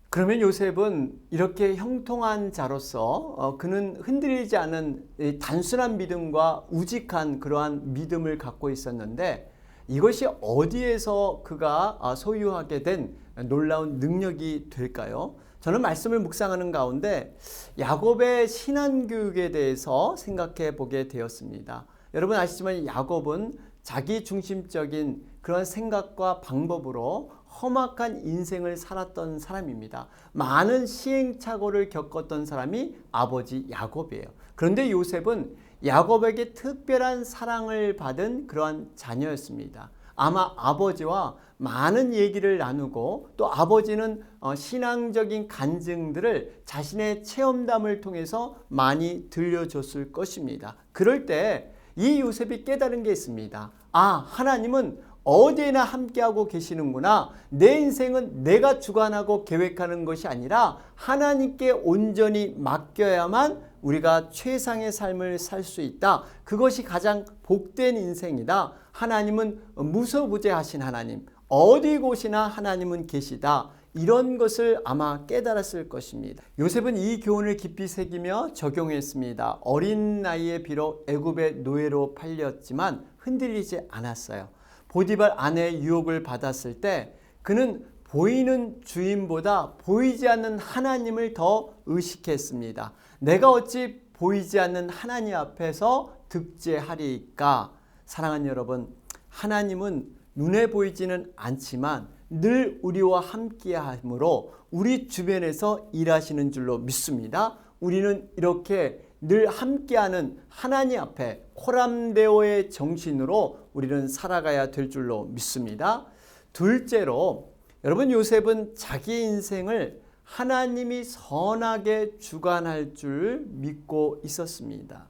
그러면 요셉은 이렇게 형통한 자로서 그는 흔들리지 않은 단순한 믿음과 우직한 그러한 믿음을 갖고 있었는데, 이것이 어디에서 그가 소유하게 된 놀라운 능력이 될까요? 저는 말씀을 묵상하는 가운데 야곱의 신앙교육에 대해서 생각해 보게 되었습니다. 여러분 아시지만 야곱은 자기 중심적인 그런 생각과 방법으로 험악한 인생을 살았던 사람입니다. 많은 시행착오를 겪었던 사람이 아버지 야곱이에요. 그런데 요셉은 야곱에게 특별한 사랑을 받은 그러한 자녀였습니다. 아마 아버지와 많은 얘기를 나누고 또 아버지는 신앙적인 간증들을 자신의 체험담을 통해서 많이 들려줬을 것입니다. 그럴 때 이 요셉이 깨달은 게 있습니다. 아, 하나님은 어디에나 함께하고 계시는구나. 내 인생은 내가 주관하고 계획하는 것이 아니라 하나님께 온전히 맡겨야만 우리가 최상의 삶을 살 수 있다. 그것이 가장 복된 인생이다. 하나님은 무소부재하신 하나님, 어디 곳이나 하나님은 계시다. 이런 것을 아마 깨달았을 것입니다. 요셉은 이 교훈을 깊이 새기며 적용했습니다. 어린 나이에 비록 애굽의 노예로 팔렸지만 흔들리지 않았어요. 보디발 아내의 유혹을 받았을 때 그는 보이는 주인보다 보이지 않는 하나님을 더 의식했습니다. 내가 어찌 보이지 않는 하나님 앞에서 득제하리까? 사랑하는 여러분, 하나님은 눈에 보이지는 않지만 늘 우리와 함께함으로 우리 주변에서 일하시는 줄로 믿습니다. 우리는 이렇게 늘 함께하는 하나님 앞에 코람데오의 정신으로 우리는 살아가야 될 줄로 믿습니다. 둘째로, 여러분, 요셉은 자기 인생을 하나님이 선하게 주관할 줄 믿고 있었습니다.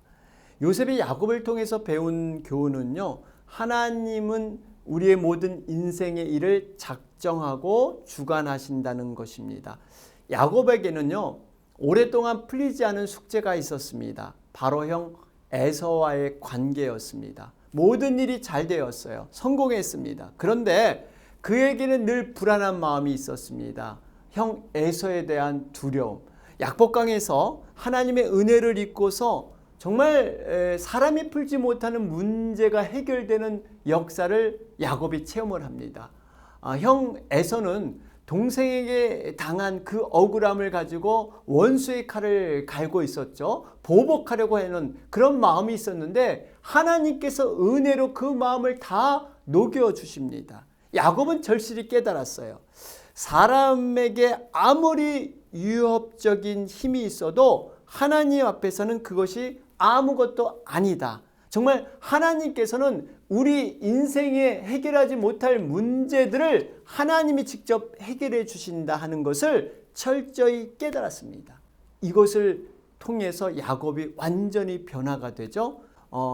요셉이 야곱을 통해서 배운 교훈은요, 하나님은 우리의 모든 인생의 일을 작정하고 주관하신다는 것입니다. 야곱에게는요, 오랫동안 풀리지 않은 숙제가 있었습니다. 바로 형 에서와의 관계였습니다. 모든 일이 잘 되었어요. 성공했습니다. 그런데 그에게는 늘 불안한 마음이 있었습니다. 형 에서에 대한 두려움. 약복강에서 하나님의 은혜를 입고서 정말 사람이 풀지 못하는 문제가 해결되는 역사를 야곱이 체험을 합니다. 형 에서는 동생에게 당한 그 억울함을 가지고 원수의 칼을 갈고 있었죠. 보복하려고 하는 그런 마음이 있었는데 하나님께서 은혜로 그 마음을 다 녹여주십니다. 야곱은 절실히 깨달았어요. 사람에게 아무리 유협적인 힘이 있어도 하나님 앞에서는 그것이 아무것도 아니다. 정말 하나님께서는 우리 인생에 해결하지 못할 문제들을 하나님이 직접 해결해 주신다 하는 것을 철저히 깨달았습니다. 이것을 통해서 야곱이 완전히 변화가 되죠.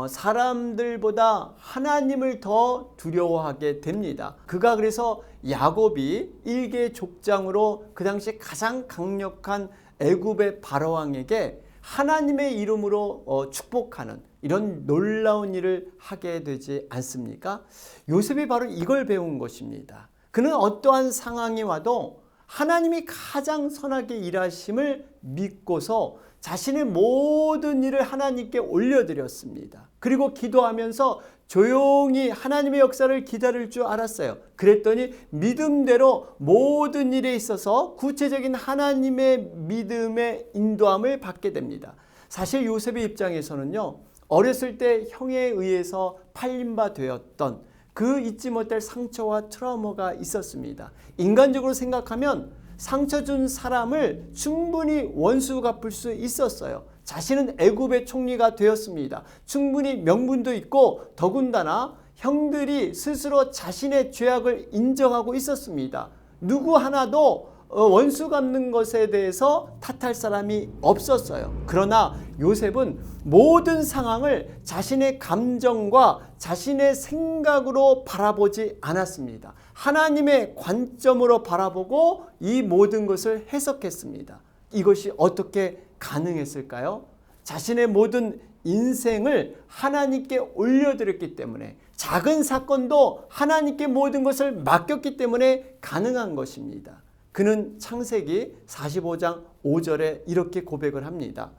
사람들보다 하나님을 더 두려워하게 됩니다. 그가 그래서 야곱이 일개 족장으로 그 당시 가장 강력한 애굽의 바로왕에게 하나님의 이름으로 축복하는 이런 놀라운 일을 하게 되지 않습니까? 요셉이 바로 이걸 배운 것입니다. 그는 어떠한 상황이 와도 하나님이 가장 선하게 일하심을 믿고서 자신의 모든 일을 하나님께 올려드렸습니다. 그리고 기도하면서 조용히 하나님의 역사를 기다릴 줄 알았어요. 그랬더니 믿음대로 모든 일에 있어서 구체적인 하나님의 믿음의 인도함을 받게 됩니다. 사실 요셉의 입장에서는요, 어렸을 때 형에 의해서 팔린 바 되었던 그 잊지 못할 상처와 트라우마가 있었습니다. 인간적으로 생각하면 상처 준 사람을 충분히 원수 갚을 수 있었어요. 자신은 애굽의 총리가 되었습니다. 충분히 명분도 있고 더군다나 형들이 스스로 자신의 죄악을 인정하고 있었습니다. 누구 하나도 원수 갚는 것에 대해서 탓할 사람이 없었어요. 그러나 요셉은 모든 상황을 자신의 감정과 자신의 생각으로 바라보지 않았습니다. 하나님의 관점으로 바라보고 이 모든 것을 해석했습니다. 이것이 어떻게 가능했을까요? 자신의 모든 인생을 하나님께 올려드렸기 때문에, 작은 사건도 하나님께 모든 것을 맡겼기 때문에 가능한 것입니다. 그는 창세기 45장 5절에 이렇게 고백을 합니다.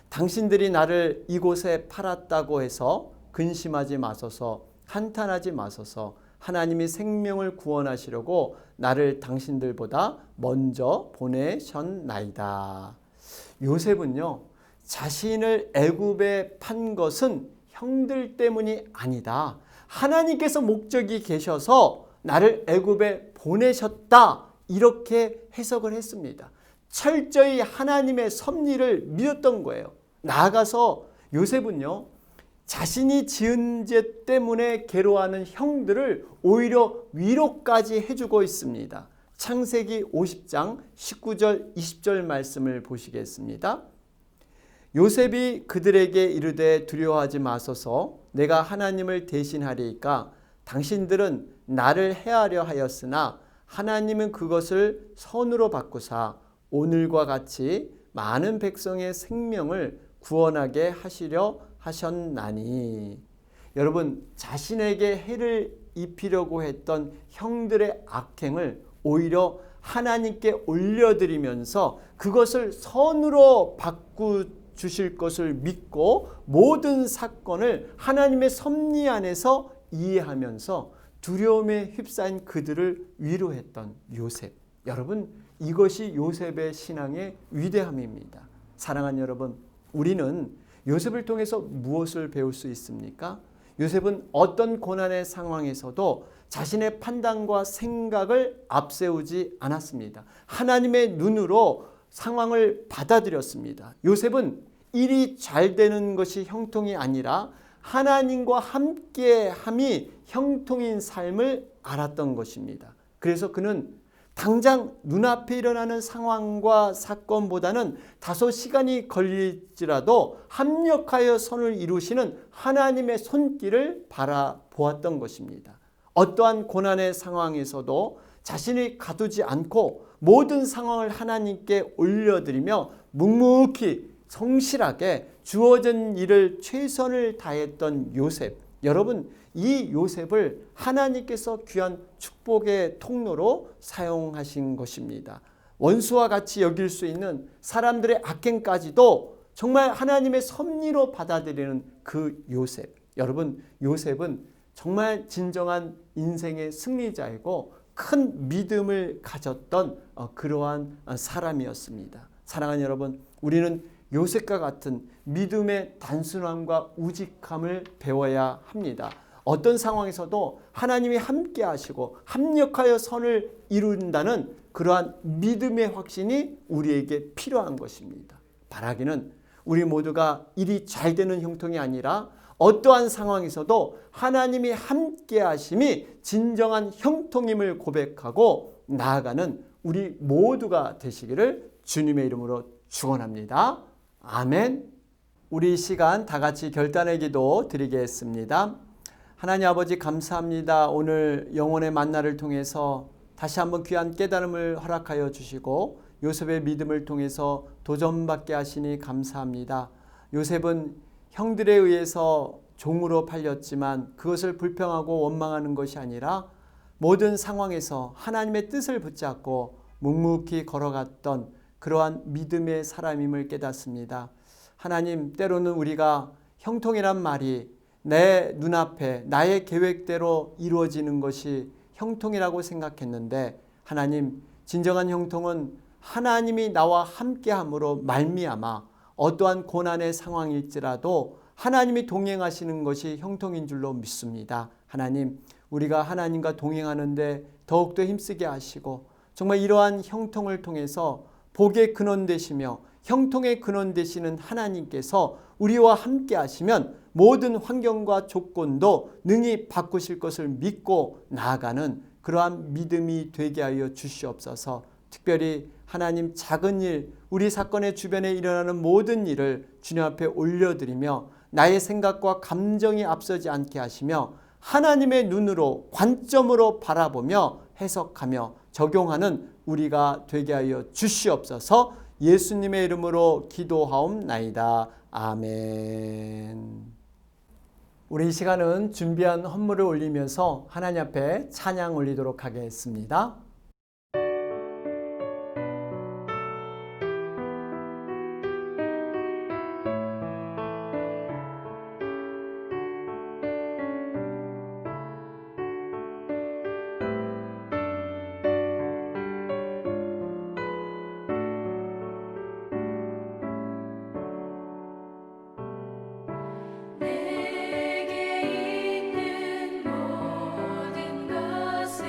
당신들이 나를 이곳에 팔았다고 해서 근심하지 마소서, 한탄하지 마소서. 하나님이 생명을 구원하시려고 나를 당신들보다 먼저 보내셨나이다. 요셉은요, 자신을 애굽에 판 것은 형들 때문이 아니다. 하나님께서 목적이 계셔서 나를 애굽에 보내셨다. 이렇게 해석을 했습니다. 철저히 하나님의 섭리를 믿었던 거예요. 나아가서 요셉은요, 자신이 지은 죄 때문에 괴로워하는 형들을 오히려 위로까지 해주고 있습니다. 창세기 50장 19절 20절 말씀을 보시겠습니다. 요셉이 그들에게 이르되 두려워하지 마소서 내가 하나님을 대신하리이까 당신들은 나를 해하려 하였으나 하나님은 그것을 선으로 바꾸사 오늘과 같이 많은 백성의 생명을 구원하게 하시려 하셨나니. 여러분, 자신에게 해를 입히려고 했던 형들의 악행을 오히려 하나님께 올려드리면서 그것을 선으로 바꾸주실 것을 믿고 모든 사건을 하나님의 섭리 안에서 이해하면서 두려움에 휩싸인 그들을 위로했던 요셉. 여러분, 이것이 요셉의 신앙의 위대함입니다. 사랑하는 여러분, 우리는 요셉을 통해서 무엇을 배울 수 있습니까? 요셉은 어떤 고난의 상황에서도 자신의 판단과 생각을 앞세우지 않았습니다. 하나님의 눈으로 상황을 받아들였습니다. 요셉은 일이 잘 되는 것이 형통이 아니라 하나님과 함께함이 형통인 삶을 알았던 것입니다. 그래서 그는 당장 눈앞에 일어나는 상황과 사건보다는 다소 시간이 걸릴지라도 합력하여 선을 이루시는 하나님의 손길을 바라보았던 것입니다. 어떠한 고난의 상황에서도 자신이 가두지 않고 모든 상황을 하나님께 올려드리며 묵묵히 성실하게 주어진 일을 최선을 다했던 요셉. 여러분, 이 요셉을 하나님께서 귀한 축복의 통로로 사용하신 것입니다. 원수와 같이 여길 수 있는 사람들의 악행까지도 정말 하나님의 섭리로 받아들이는 그 요셉. 여러분, 요셉은 정말 진정한 인생의 승리자이고 큰 믿음을 가졌던 그러한 사람이었습니다. 사랑하는 여러분, 우리는 요셉과 같은 믿음의 단순함과 우직함을 배워야 합니다. 어떤 상황에서도 하나님이 함께 하시고 합력하여 선을 이룬다는 그러한 믿음의 확신이 우리에게 필요한 것입니다. 바라기는 우리 모두가 일이 잘 되는 형통이 아니라 어떠한 상황에서도 하나님이 함께 하심이 진정한 형통임을 고백하고 나아가는 우리 모두가 되시기를 주님의 이름으로 축원합니다. 아멘. 우리 이 시간 다 같이 결단의 기도 드리겠습니다. 하나님 아버지, 감사합니다. 오늘 영혼의 만나를 통해서 다시 한번 귀한 깨달음을 허락하여 주시고 요셉의 믿음을 통해서 도전받게 하시니 감사합니다. 요셉은 형들에 의해서 종으로 팔렸지만 그것을 불평하고 원망하는 것이 아니라 모든 상황에서 하나님의 뜻을 붙잡고 묵묵히 걸어갔던 그러한 믿음의 사람임을 깨닫습니다. 하나님, 때로는 우리가 형통이란 말이 내 눈앞에 나의 계획대로 이루어지는 것이 형통이라고 생각했는데 하나님, 진정한 형통은 하나님이 나와 함께함으로 말미암아 어떠한 고난의 상황일지라도 하나님이 동행하시는 것이 형통인 줄로 믿습니다. 하나님, 우리가 하나님과 동행하는데 더욱더 힘쓰게 하시고 정말 이러한 형통을 통해서 복의 근원 되시며 형통의 근원 되시는 하나님께서 우리와 함께 하시면 모든 환경과 조건도 능히 바꾸실 것을 믿고 나아가는 그러한 믿음이 되게 하여 주시옵소서. 특별히 하나님, 작은 일, 우리 사건의 주변에 일어나는 모든 일을 주님 앞에 올려드리며 나의 생각과 감정이 앞서지 않게 하시며 하나님의 눈으로 관점으로 바라보며 해석하며 적용하는 우리가 되게 하여 주시옵소서. 예수님의 이름으로 기도하옵나이다. 아멘. 우리 이 시간은 준비한 헌물을 올리면서 하나님 앞에 찬양 올리도록 하겠습니다. 내게 있는 모든 것을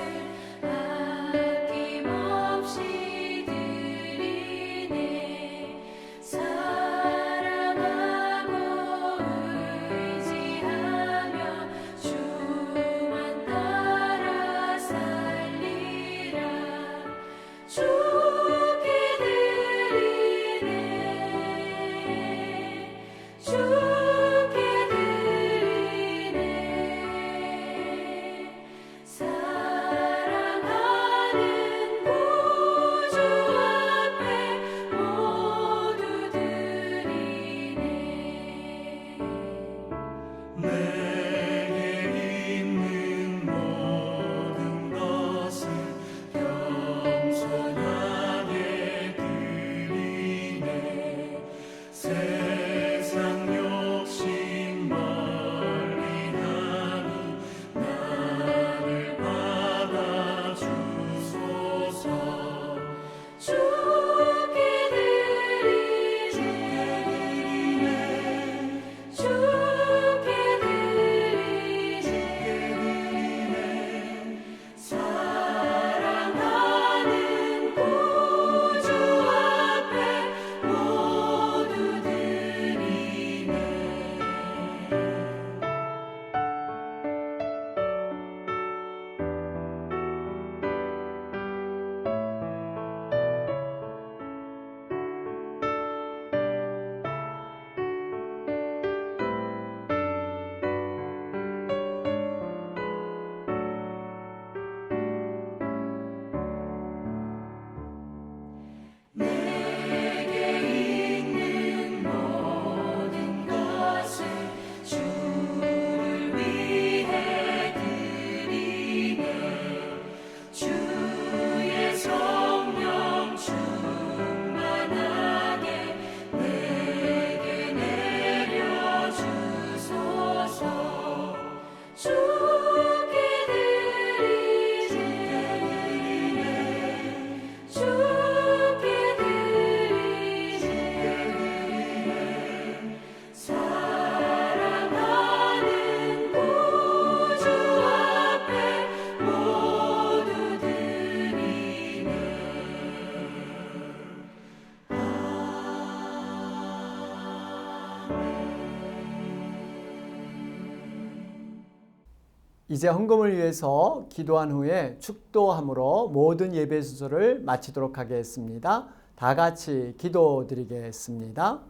이제 헌금을 위해서 기도한 후에 축도함으로 모든 예배 순서를 마치도록 하겠습니다. 다 같이 기도드리겠습니다.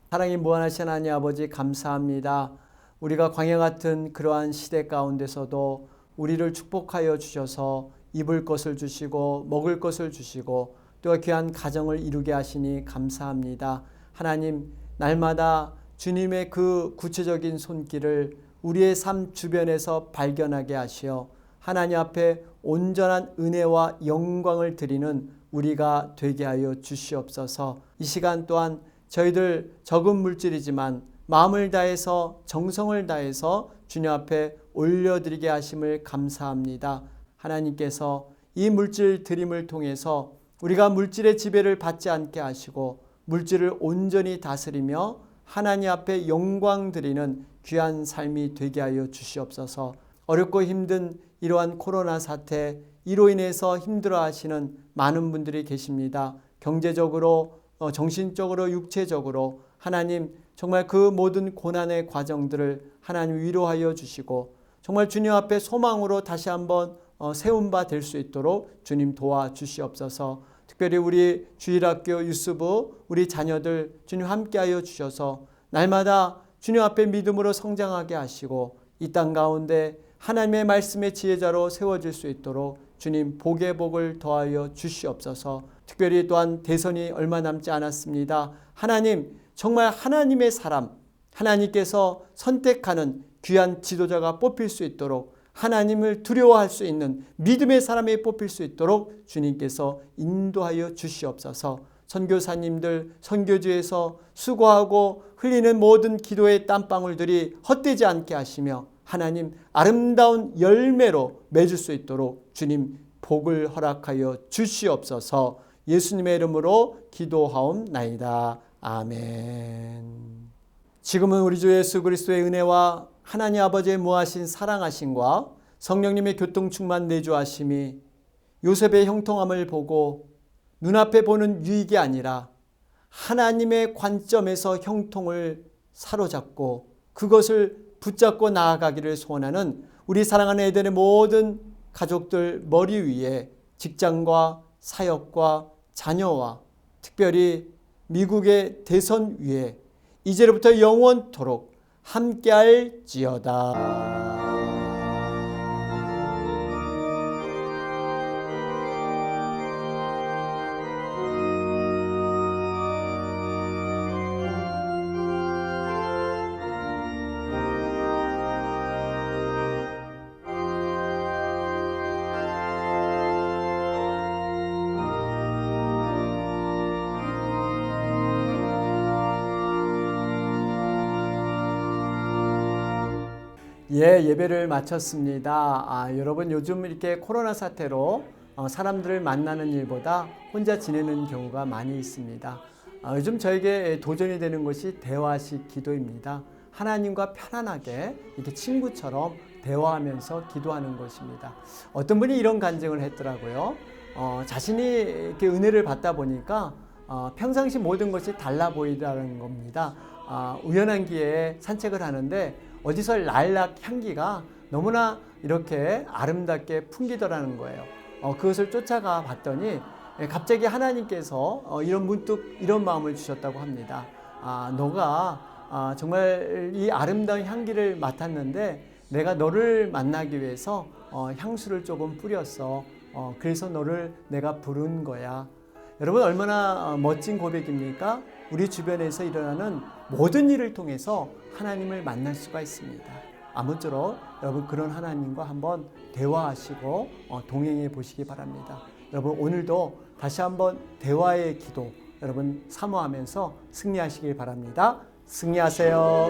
사랑이 무한하신 하나님 아버지 감사합니다. 우리가 광야 같은 그러한 시대 가운데서도 우리를 축복하여 주셔서 입을 것을 주시고 먹을 것을 주시고 또 귀한 가정을 이루게 하시니 감사합니다. 하나님, 날마다 주님의 그 구체적인 손길을 우리의 삶 주변에서 발견하게 하시어 하나님 앞에 온전한 은혜와 영광을 드리는 우리가 되게 하여 주시옵소서. 이 시간 또한 저희들 적은 물질이지만 마음을 다해서 정성을 다해서 주님 앞에 올려드리게 하심을 감사합니다. 하나님께서 이 물질 드림을 통해서 우리가 물질의 지배를 받지 않게 하시고 물질을 온전히 다스리며 하나님 앞에 영광 드리는 귀한 삶이 되게 하여 주시옵소서. 어렵고 힘든 이러한 코로나 사태, 이로 인해서 힘들어하시는 많은 분들이 계십니다. 경제적으로, 정신적으로, 육체적으로 하나님 정말 그 모든 고난의 과정들을 하나님 위로하여 주시고 정말 주님 앞에 소망으로 다시 한번 세운 바 될 수 있도록 주님 도와주시옵소서. 특별히 우리 주일학교 유스부 우리 자녀들 주님 함께하여 주셔서 날마다 주님 앞에 믿음으로 성장하게 하시고 이 땅 가운데 하나님의 말씀의 지혜자로 세워질 수 있도록 주님 복의 복을 더하여 주시옵소서. 특별히 또한 대선이 얼마 남지 않았습니다. 하나님 정말 하나님의 사람, 하나님께서 선택하는 귀한 지도자가 뽑힐 수 있도록 하나님을 두려워할 수 있는 믿음의 사람이 뽑힐 수 있도록 주님께서 인도하여 주시옵소서. 선교사님들 선교지에서 수고하고 흘리는 모든 기도의 땀방울들이 헛되지 않게 하시며 하나님 아름다운 열매로 맺을 수 있도록 주님 복을 허락하여 주시옵소서. 예수님의 이름으로 기도하옵나이다. 아멘. 지금은 우리 주 예수 그리스도의 은혜와 하나님 아버지의 무하신 사랑하심과 성령님의 교통 충만 내주하심이 요셉의 형통함을 보고 눈앞에 보는 유익이 아니라 하나님의 관점에서 형통을 사로잡고 그것을 붙잡고 나아가기를 소원하는 우리 사랑하는 에덴의 모든 가족들 머리 위에 직장과 사역과 자녀와 특별히 미국의 대선 위에 이제로부터 영원토록 함께할지어다. 예배를 마쳤습니다. 여러분 요즘 이렇게 코로나 사태로 사람들을 만나는 일보다 혼자 지내는 경우가 많이 있습니다. 요즘 저에게 도전이 되는 것이 대화식 기도입니다. 하나님과 편안하게 이렇게 친구처럼 대화하면서 기도하는 것입니다. 어떤 분이 이런 간증을 했더라고요. 자신이 이렇게 은혜를 받다 보니까 평상시 모든 것이 달라 보이다는 겁니다. 우연한 기회에 산책을 하는데 어디서 라일락 향기가 너무나 이렇게 아름답게 풍기더라는 거예요. 그것을 쫓아가 봤더니 갑자기 하나님께서 문득 이런 마음을 주셨다고 합니다. 너가 정말 이 아름다운 향기를 맡았는데 내가 너를 만나기 위해서 향수를 조금 뿌렸어. 그래서 너를 내가 부른 거야. 여러분 얼마나 멋진 고백입니까? 우리 주변에서 일어나는 모든 일을 통해서 하나님을 만날 수가 있습니다. 아무쪼록 여러분 그런 하나님과 한번 대화하시고 동행해 보시기 바랍니다. 여러분 오늘도 다시 한번 대화의 기도 여러분 사모하면서 승리하시길 바랍니다. 승리하세요.